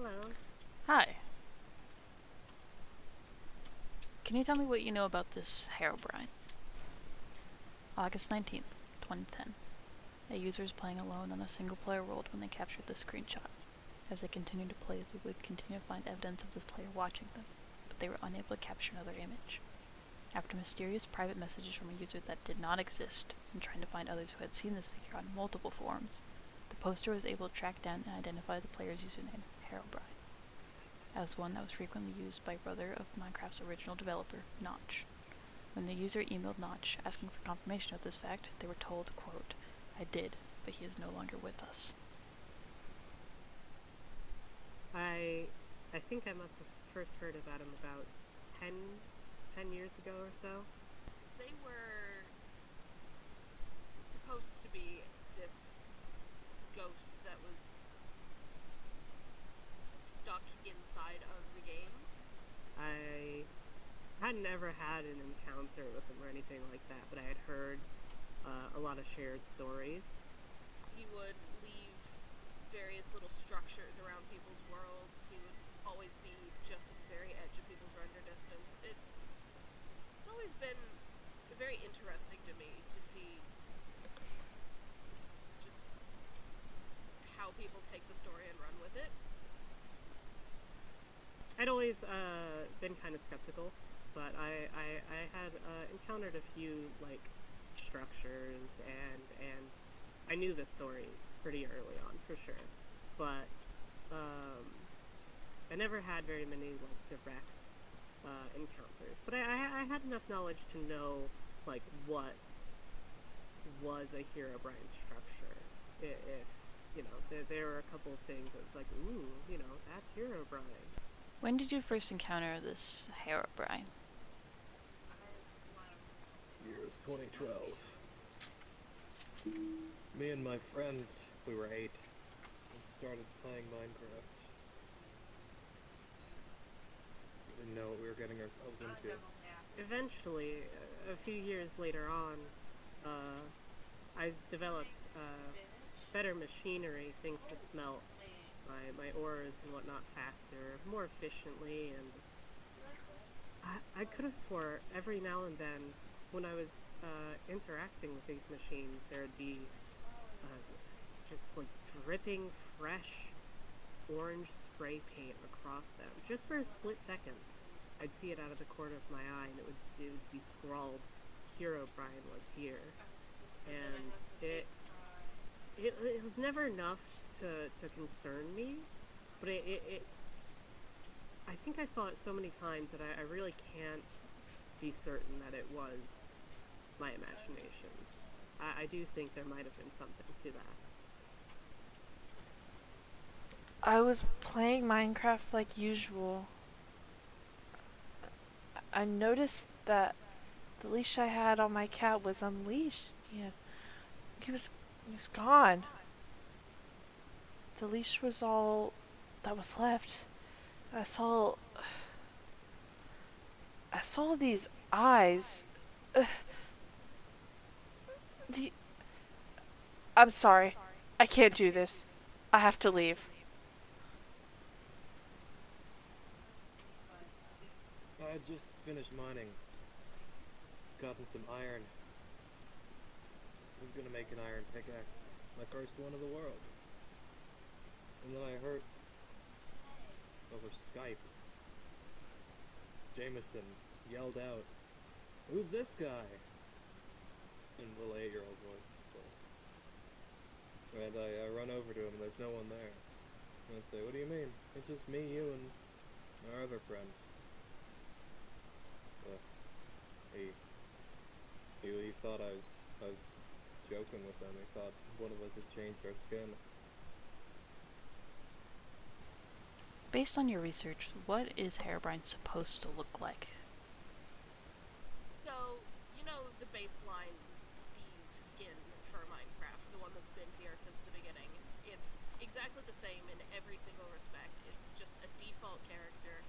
Hello. Hi. Can you tell me what you know about this Herobrine? August 19th, 2010. A user is playing alone on a single-player world when they captured this screenshot. As they continued to play, they would continue to find evidence of this player watching them, but they were unable to capture another image. After mysterious private messages from a user that did not exist, and trying to find others who had seen this figure on multiple forums, the poster was able to track down and identify the player's username, Herobrine, as one that was frequently used by brother of Minecraft's original developer, Notch. When the user emailed Notch asking for confirmation of this fact, they were told, quote, "I did, but he is no longer with us." I I think I must have first heard about him about 10, 10 years ago or so. They were supposed to be this ghost that was stuck inside of the game. I hadn't ever had an encounter with him or anything like that, but I had heard a lot of shared stories. He would leave various little structures around people's worlds. He would always be just at the very edge of people's render distance. It's always been very interesting to me to see just how people take the story and run with it. I'd always been kind of skeptical, but I had encountered a few like structures and I knew the stories pretty early on for sure, but I never had very many like direct encounters. But I had enough knowledge to know like what was a Herobrine structure. If you know, there were a couple of things that was like, ooh, you know, that's Herobrine. When did you first encounter this Herobrine? Year was 2012. Me and my friends, we were 8, and started playing Minecraft. We didn't know what we were getting ourselves into. Eventually, a few years later on, I developed better machinery, things to smelt my ores and whatnot faster, more efficiently, and I could have swore every now and then when I was interacting with these machines, there would be just like dripping fresh orange spray paint across them, just for a split second. I'd see it out of the corner of my eye, and it would be scrawled, "Herobrine was here," and it was never enough to concern me, but I think I saw it so many times that I really can't be certain that it was my imagination. I do think there might have been something to that. I was playing Minecraft like usual. I noticed that the leash I had on my cat was unleashed. He was gone. The leash was all that was left. I saw these eyes. The I'm sorry. I can't do this. I have to leave. I had just finished mining, gotten some iron. I was gonna make an iron pickaxe, my first one of the world. And then I heard over Skype, Jameson yelled out, "Who's this guy?" In a little 8-year-old voice, of course. And I run over to him and there's no one there. And I say, "What do you mean? It's just me, you, and our other friend." He thought I was joking with him. He thought one of us had changed our skin. Based on your research, what is Herobrine supposed to look like? So, you know the baseline Steve skin for Minecraft, the one that's been here since the beginning. It's exactly the same in every single respect. It's just a default character,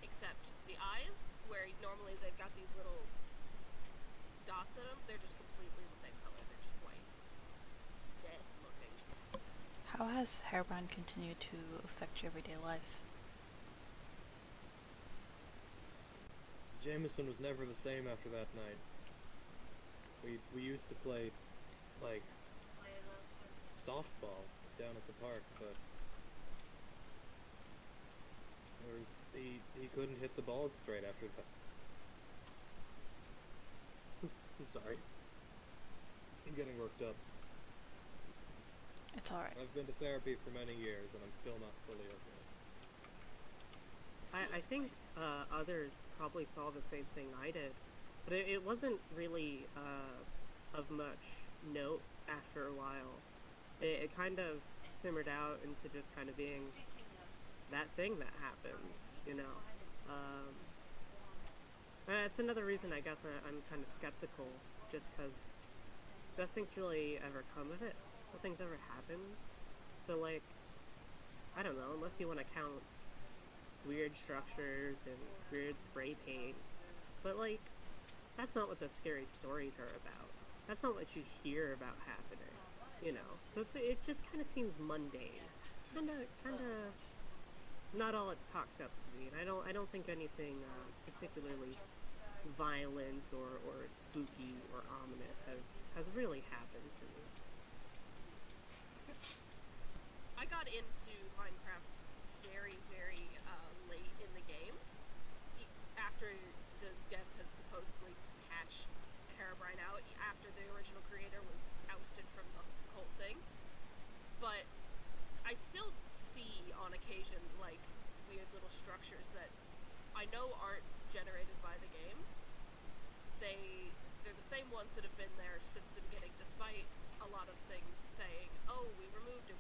except the eyes, where normally they've got these little dots in them, they're just completely the same color. They're just white. Dead looking. How has Herobrine continued to affect your everyday life? Jameson was never the same after that night. We used to play, like, softball down at the park, but he couldn't hit the balls straight after that. I'm sorry. I'm getting worked up. It's alright. I've been to therapy for many years, and I'm still not fully okay. I think others probably saw the same thing I did, but it wasn't really of much note after a while. It kind of simmered out into just kind of being that thing that happened, you know. That's another reason I guess I'm kind of skeptical, just because nothing's really ever come of it. Nothing's ever happened. So, like, I don't know, unless you want to count weird structures and weird spray paint. But, like, that's not what the scary stories are about. That's not what you hear about happening, you know? So it just kind of seems mundane. Kind of not all it's talked up to be. And I don't think anything particularly violent or spooky or ominous has really happened to me. I got into Minecraft very, very late in the game, after the devs had supposedly patched Herobrine out, after the original creator was ousted from the whole thing. But I still see on occasion, like, weird little structures that I know aren't generated by the game. They're the same ones that have been there since the beginning, despite a lot of things saying, oh, we removed him,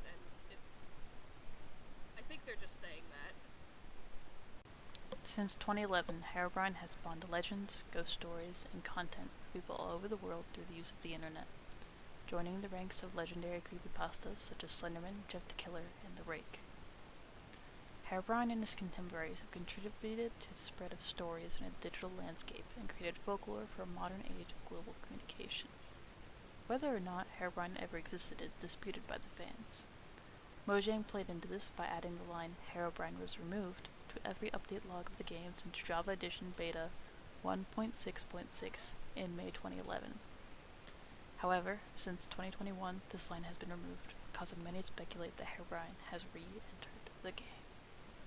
and I think they're just saying that. Since 2011, Herobrine has spawned legends, ghost stories, and content for people all over the world through the use of the internet, joining the ranks of legendary creepypastas such as Slenderman, Jeff the Killer, and The Rake. Herobrine and his contemporaries have contributed to the spread of stories in a digital landscape and created folklore for a modern age of global communication. Whether or not Herobrine ever existed is disputed by the fans. Mojang played into this by adding the line "Herobrine was removed" to every update log of the game since Java Edition Beta 1.6.6 in May 2011. However, since 2021, this line has been removed, causing many to speculate that Herobrine has re-entered the game.